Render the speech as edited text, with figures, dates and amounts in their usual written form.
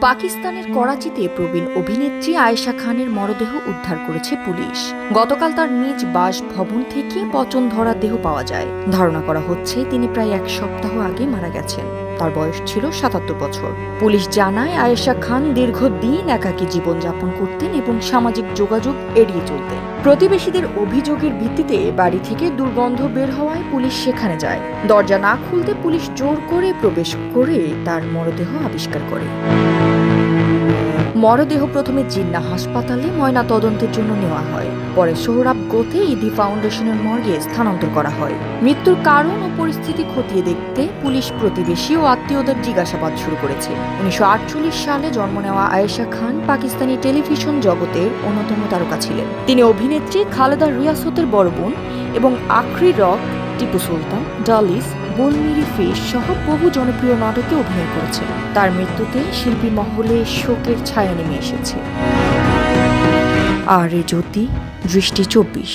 পাকিস্তানের করাচিতে প্রবীণ অভিনেত্রী আয়েশা খানের মরদেহ উদ্ধার করেছে পুলিশ। গতকাল তার নিজ বাসভবন থেকে পচন ধরা দেহ পাওয়া যায়। ধারণা করা হচ্ছে তিনি প্রায় এক সপ্তাহ আগে মারা গেছেন। তার বয়স ছিল ৭৭ বছর। পুলিশ জানায়, আয়েশা খান দীর্ঘদিন একাকী জীবনযাপন করতেন এবং সামাজিক যোগাযোগ এড়িয়ে চলতেন। প্রতিবেশীদের অভিযোগের ভিত্তিতে বাড়ি থেকে দুর্গন্ধ বের হওয়ায় পুলিশ সেখানে যায়। দরজা না খুলতে পুলিশ জোর করে প্রবেশ করে তার মরদেহ আবিষ্কার করে। মরদেহ প্রথমে জিন্নাহ হাসপাতালে ময়না তদন্তের জন্য নেওয়া হয়। পরে সোহরাবগঞ্জে ইদি ফাউন্ডেশনের মর্গে স্থানান্তর করা হয়। মৃত্যুর কারণ ও পরিস্থিতি খতিয়ে দেখতে পুলিশ প্রতিবেশী ও আত্মীয়দের জিজ্ঞাসাবাদ শুরু করেছে। ১৯৪৮ সালে জন্ম নেওয়া আয়েশা খান পাকিস্তানি টেলিভিশন জগতের অন্যতম তারকা ছিলেন। তিনি অভিনেত্রী খালেদা রিয়াসতের বড় বোন এবং আখরি রক, টিপু সুলতান, ডালিস, বোলমিরি ফিশ সহ বহু জনপ্রিয় নাটকে অভিনয় করেছেন। তার মৃত্যুতে শিল্পী মহলে শোকের ছায়া নেমে এসেছে। আর এ জ্যোতি, দৃষ্টি ২৪।